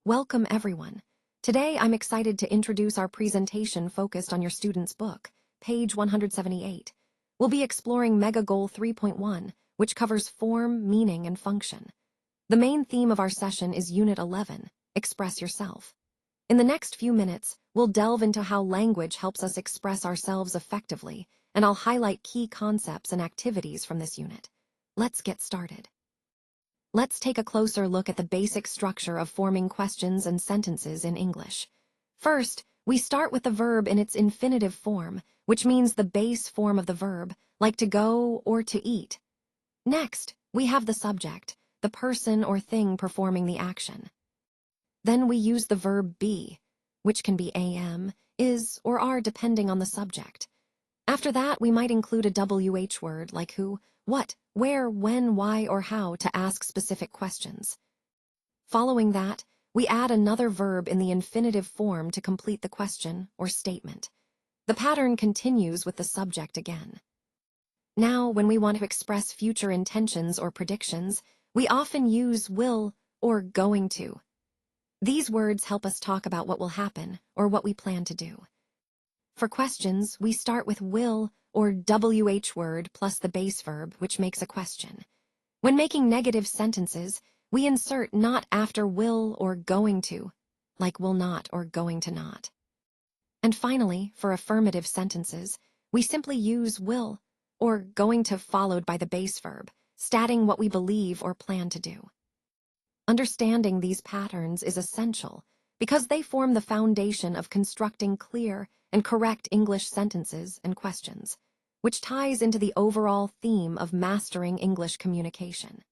Welcome, everyone. Today, I'm excited to introduce our presentation focused on your student's book, page 178. We'll be exploring Mega Goal 3.1, which covers form, meaning, and function. The main theme of our session is Unit 11, Express Yourself. In the next few minutes, we'll delve into how language helps us express ourselves effectively, and I'll highlight key concepts and activities from this unit. Let's get started. Let's take a closer look at the basic structure of forming questions and sentences in English. First, we start with the verb in its infinitive form, which means the base form of the verb, like to go or to eat. Next, we have the subject, the person or thing performing the action. Then we use the verb be, which can be am, is, or are depending on the subject. After that, we might include a WH word like who, what, where, when, why, or how to ask specific questions. Following that, we add another verb in the infinitive form to complete the question or statement. The pattern continues with the subject again. Now, when we want to express future intentions or predictions, we often use will or going to. These words help us talk about what will happen or what we plan to do. For questions, we start with will or WH word plus the base verb, which makes a question. When making negative sentences, we insert not after will or going to, like will not or going to not. And finally, for affirmative sentences, we simply use will or going to followed by the base verb, stating what we believe or plan to do. Understanding these patterns is essential because they form the foundation of constructing clear and correct English sentences and questions, which ties into the overall theme of mastering English communication.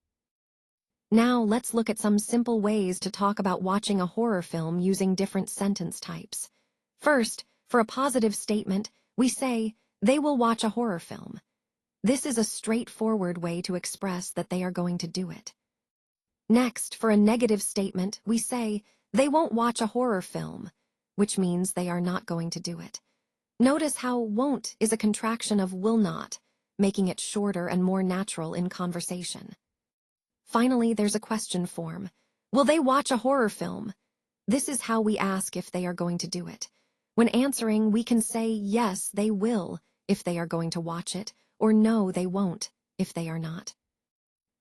Now, let's look at some simple ways to talk about watching a horror film using different sentence types. First, for a positive statement, we say, they will watch a horror film. This is a straightforward way to express that they are going to do it. Next, for a negative statement, we say, they won't watch a horror film, which means they are not going to do it. Notice how won't is a contraction of will not, making it shorter and more natural in conversation. Finally, there's a question form. Will they watch a horror film? This is how we ask if they are going to do it. When answering, we can say yes, they will, if they are going to watch it, or no, they won't, if they are not.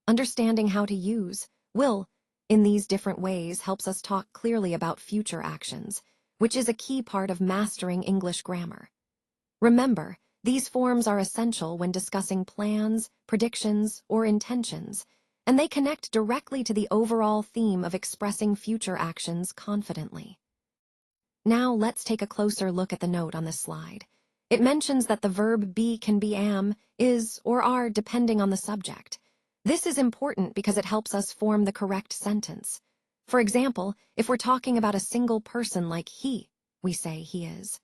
Understanding how to use will in these different ways helps us talk clearly about future actions, which is a key part of mastering English grammar. Remember, these forms are essential when discussing plans, predictions, or intentions, and they connect directly to the overall theme of expressing future actions confidently. Now let's take a closer look at the note on this slide. It mentions that the verb be can be am, is, or are depending on the subject. This is important because it helps us form the correct sentence. For example, if we're talking about a single person like he, we say he is.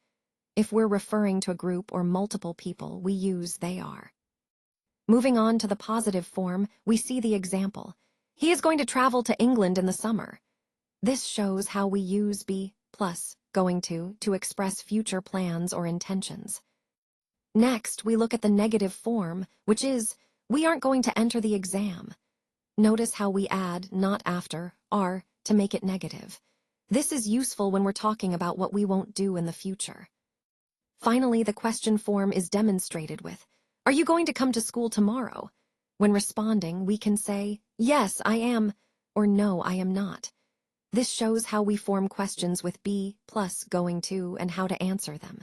If we're referring to a group or multiple people, we use they are. Moving on to the positive form, we see the example. He is going to travel to England in the summer. This shows how we use be plus going to express future plans or intentions. Next, we look at the negative form, which is, we aren't going to enter the exam. Notice how we add not after, are, to make it negative. This is useful when we're talking about what we won't do in the future. Finally, the question form is demonstrated with, are you going to come to school tomorrow? When responding, we can say, yes, I am, or no, I am not. This shows how we form questions with be plus going to and how to answer them.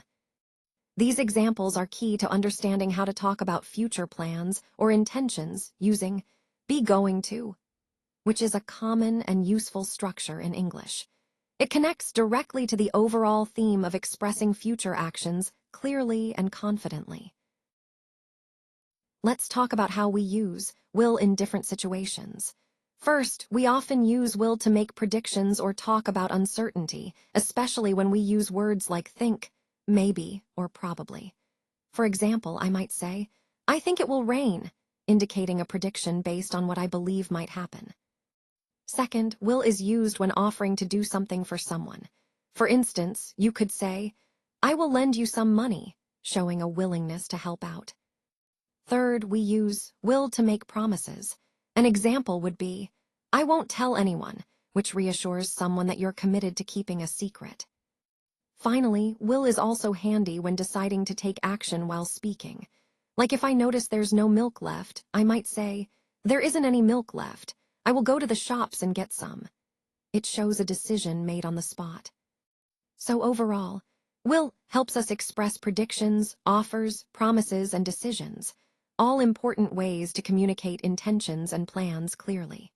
These examples are key to understanding how to talk about future plans or intentions using be going to, which is a common and useful structure in English. It connects directly to the overall theme of expressing future actions clearly and confidently. Let's talk about how we use will in different situations. First, we often use will to make predictions or talk about uncertainty, especially when we use words like think, maybe, or probably. For example, I might say, I think it will rain, indicating a prediction based on what I believe might happen. Second, will is used when offering to do something for someone. For instance, you could say, I will lend you some money, showing a willingness to help out. Third, we use will to make promises. An example would be, I won't tell anyone, which reassures someone that you're committed to keeping a secret. Finally, will is also handy when deciding to take action while speaking. Like if I notice there's no milk left, I might say, "There isn't any milk left. I will go to the shops and get some." It shows a decision made on the spot. So overall, will helps us express predictions, offers, promises, and decisions, all important ways to communicate intentions and plans clearly.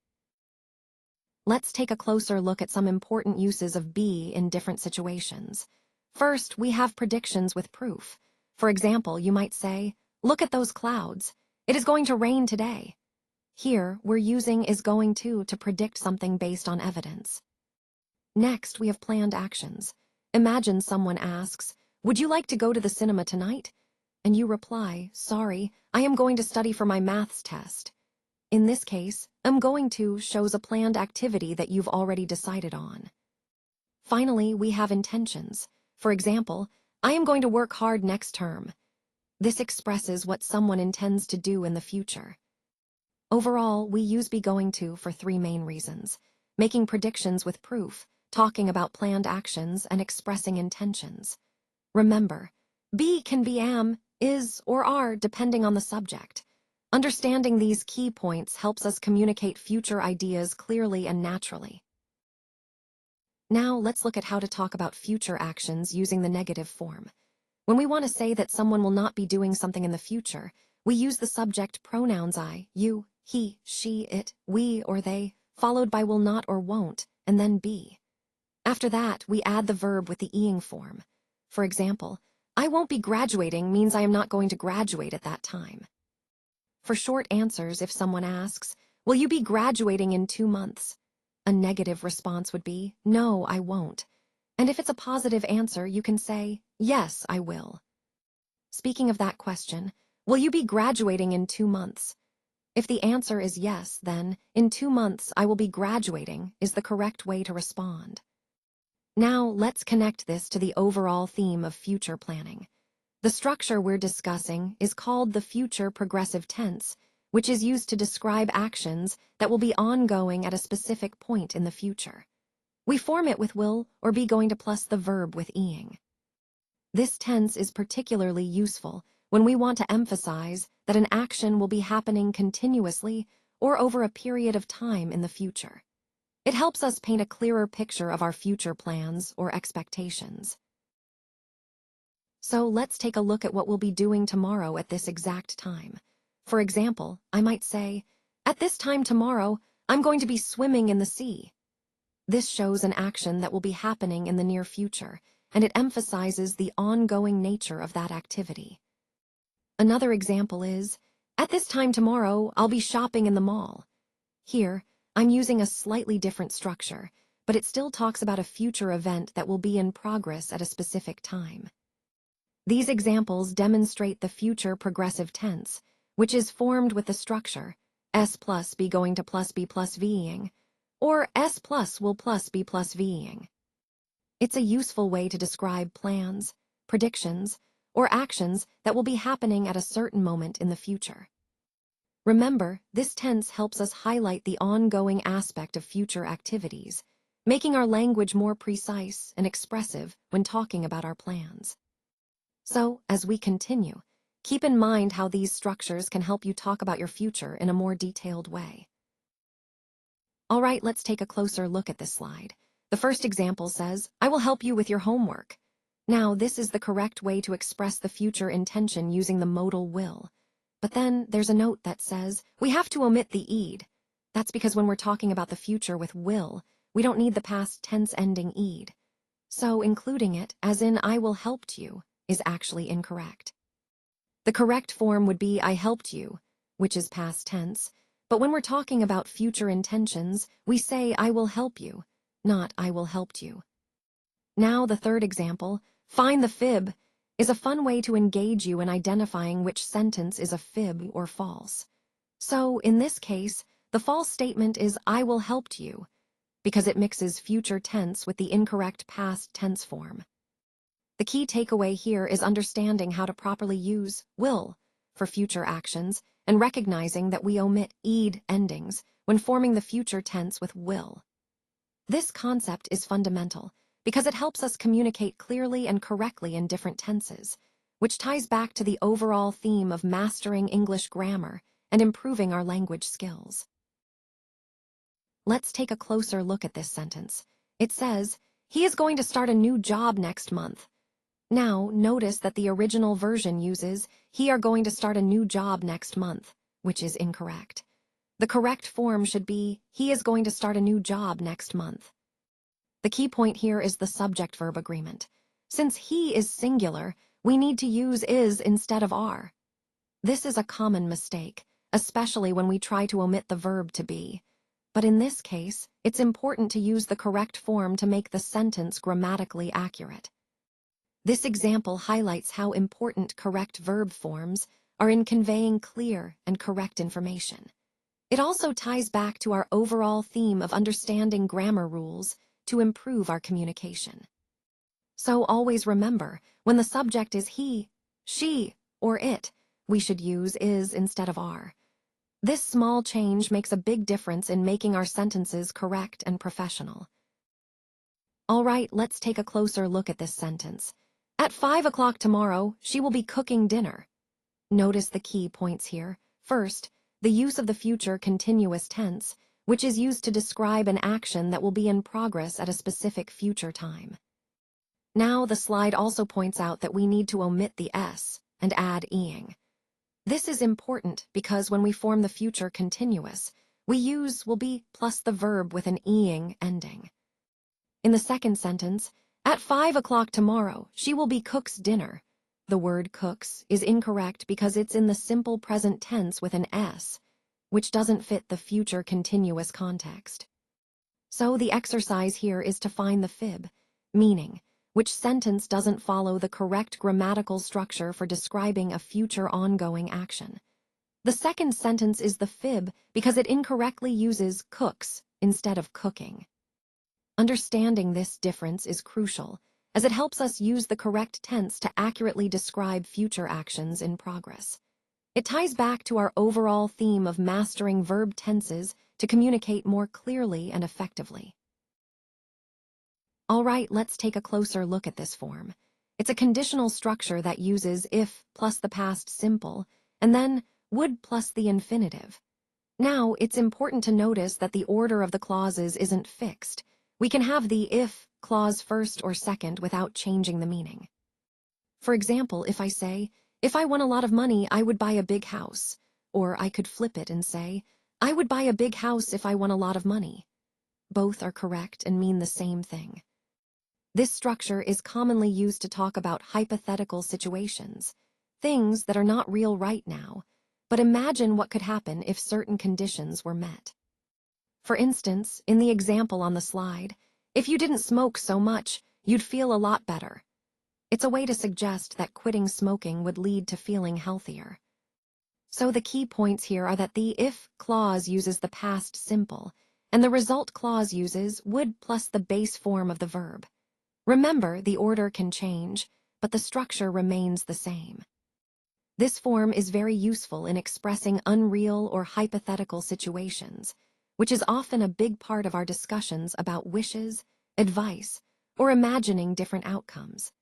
Let's take a closer look at some important uses of be in different situations. First, we have predictions with proof. For example, you might say, "Look at those clouds. It is going to rain today." Here, we're using is going to predict something based on evidence. Next, we have planned actions. Imagine someone asks, "Would you like to go to the cinema tonight?" And you reply, "Sorry, I am going to study for my maths test." In this case, "I'm going to" shows a planned activity that you've already decided on. Finally, we have intentions. For example, "I am going to work hard next term." This expresses what someone intends to do in the future. Overall, we use be going to for three main reasons: making predictions with proof, talking about planned actions, and expressing intentions. Remember, be can be am, is, or are depending on the subject. Understanding these key points helps us communicate future ideas clearly and naturally. Now let's look at how to talk about future actions using the negative form. When we want to say that someone will not be doing something in the future, we use the subject pronouns I, you, he, she, it, we, or they, followed by will not or won't, and then be. After that, we add the verb with the ing form. For example, "I won't be graduating" means I am not going to graduate at that time. For short answers, if someone asks, "Will you be graduating in 2 months?" a negative response would be, "No, I won't." And if it's a positive answer, you can say, "Yes, I will." Speaking of that question, "Will you be graduating in 2 months?" If the answer is yes, then, "In 2 months I will be graduating" is the correct way to respond. Now, let's connect this to the overall theme of future planning. The structure we're discussing is called the future progressive tense, which is used to describe actions that will be ongoing at a specific point in the future. We form it with will or be going to plus the verb with ing. This tense is particularly useful when we want to emphasize that an action will be happening continuously or over a period of time in the future. It helps us paint a clearer picture of our future plans or expectations. So let's take a look at what we'll be doing tomorrow at this exact time. For example, I might say, "At this time tomorrow, I'm going to be swimming in the sea." This shows an action that will be happening in the near future, and it emphasizes the ongoing nature of that activity. Another example is, "At this time tomorrow, I'll be shopping in the mall." Here, I'm using a slightly different structure, but it still talks about a future event that will be in progress at a specific time. These examples demonstrate the future progressive tense, which is formed with the structure S plus be going to plus be plus v-ing, or S plus will plus be plus v-ing. It's a useful way to describe plans, predictions, or actions that will be happening at a certain moment in the future. Remember, this tense helps us highlight the ongoing aspect of future activities, making our language more precise and expressive when talking about our plans. So, as we continue, keep in mind how these structures can help you talk about your future in a more detailed way. All right, let's take a closer look at this slide. The first example says, "I will help you with your homework." Now, this is the correct way to express the future intention using the modal will. But then there's a note that says, we have to omit the ed. That's because when we're talking about the future with will, we don't need the past tense ending ed. So including it, as in "I will helped you," is actually incorrect. The correct form would be "I helped you," which is past tense, but when we're talking about future intentions, we say "I will help you," not "I will helped you." Now the third example, "Find the fib," is a fun way to engage you in identifying which sentence is a fib or false. So, in this case, the false statement is "I will helped you," because it mixes future tense with the incorrect past tense form. The key takeaway here is understanding how to properly use will for future actions and recognizing that we omit ed endings when forming the future tense with will. This concept is fundamental because it helps us communicate clearly and correctly in different tenses, which ties back to the overall theme of mastering English grammar and improving our language skills. Let's take a closer look at this sentence. It says, "He is going to start a new job next month." Now, notice that the original version uses, "He are going to start a new job next month," which is incorrect. The correct form should be, "He is going to start a new job next month." The key point here is the subject-verb agreement. Since he is singular, we need to use is instead of are. This is a common mistake, especially when we try to omit the verb to be. But in this case, it's important to use the correct form to make the sentence grammatically accurate. This example highlights how important correct verb forms are in conveying clear and correct information. It also ties back to our overall theme of understanding grammar rules to improve our communication. So always remember, when the subject is he, she, or it, we should use is instead of are. This small change makes a big difference in making our sentences correct and professional. All right, let's take a closer look at this sentence. At 5 o'clock tomorrow, she will be cooking dinner. Notice the key points here. First, the use of the future continuous tense, which is used to describe an action that will be in progress at a specific future time. Now, the slide also points out that we need to omit the s and add ing. This is important because when we form the future continuous, we use will be plus the verb with an ing ending. In the second sentence, at 5 o'clock tomorrow, she will be cook's dinner. The word cooks is incorrect because it's in the simple present tense with an s, which doesn't fit the future continuous context. So the exercise here is to find the fib, meaning which sentence doesn't follow the correct grammatical structure for describing a future ongoing action. The second sentence is the fib because it incorrectly uses cooks instead of cooking. Understanding this difference is crucial, as it helps us use the correct tense to accurately describe future actions in progress. It ties back to our overall theme of mastering verb tenses to communicate more clearly and effectively. All right, let's take a closer look at this form. It's a conditional structure that uses if plus the past simple, and then would plus the infinitive. Now, it's important to notice that the order of the clauses isn't fixed. We can have the if clause first or second without changing the meaning. For example, if I say, "If I won a lot of money, I would buy a big house," or I could flip it and say, "I would buy a big house if I won a lot of money." Both are correct and mean the same thing. This structure is commonly used to talk about hypothetical situations, things that are not real right now, but imagine what could happen if certain conditions were met. For instance, in the example on the slide, if you didn't smoke so much, you'd feel a lot better. It's a way to suggest that quitting smoking would lead to feeling healthier. So the key points here are that the if clause uses the past simple, and the result clause uses would plus the base form of the verb. Remember, the order can change, but the structure remains the same. This form is very useful in expressing unreal or hypothetical situations, which is often a big part of our discussions about wishes, advice, or imagining different outcomes.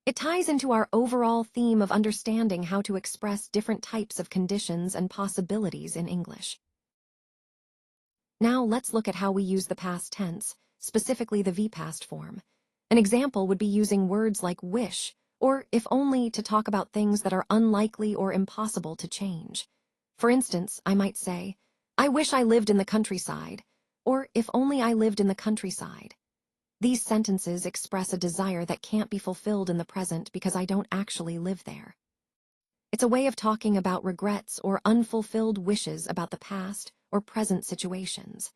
It ties into our overall theme of understanding how to express different types of conditions and possibilities in English. Now let's look at how we use the past tense, specifically the V-past form. An example would be using words like wish or if only to talk about things that are unlikely or impossible to change. For instance, I might say, "I wish I lived in the countryside," or "if only I lived in the countryside." These sentences express a desire that can't be fulfilled in the present because I don't actually live there. It's a way of talking about regrets or unfulfilled wishes about the past or present situations.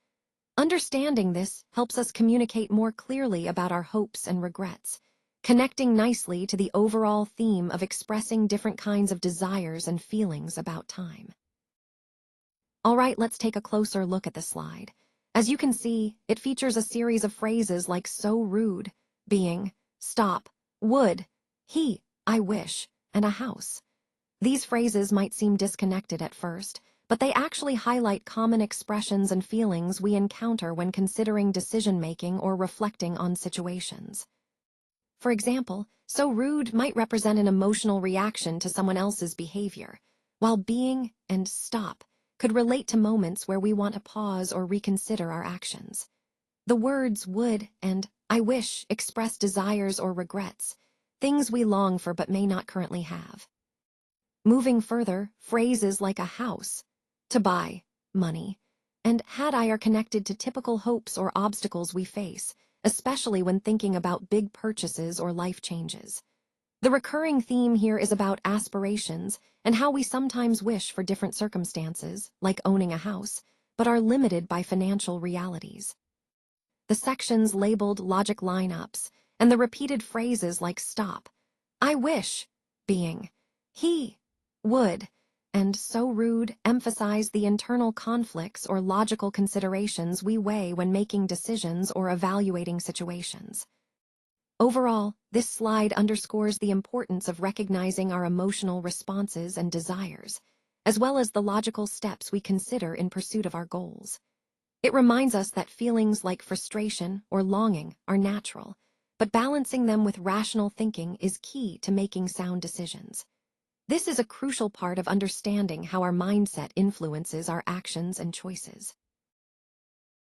Understanding this helps us communicate more clearly about our hopes and regrets, connecting nicely to the overall theme of expressing different kinds of desires and feelings about time. All right, let's take a closer look at the slide. As you can see, it features a series of phrases like "so rude," "being," "stop," "would," "he," "I wish," and "a house." These phrases might seem disconnected at first, but they actually highlight common expressions and feelings we encounter when considering decision-making or reflecting on situations. For example, "so rude" might represent an emotional reaction to someone else's behavior, while "being" and "stop" could relate to moments where we want to pause or reconsider our actions. The words "would" and "I wish" express desires or regrets, things we long for but may not currently have. Moving further, phrases like "a house," "to buy," "money," and "had I" are connected to typical hopes or obstacles we face, especially when thinking about big purchases or life changes. The recurring theme here is about aspirations and how we sometimes wish for different circumstances, like owning a house, but are limited by financial realities. The sections labeled logic lineups and the repeated phrases like "stop," "I wish," "being," "he," "would," and "so rude" emphasize the internal conflicts or logical considerations we weigh when making decisions or evaluating situations. Overall, this slide underscores the importance of recognizing our emotional responses and desires, as well as the logical steps we consider in pursuit of our goals. It reminds us that feelings like frustration or longing are natural, but balancing them with rational thinking is key to making sound decisions. This is a crucial part of understanding how our mindset influences our actions and choices.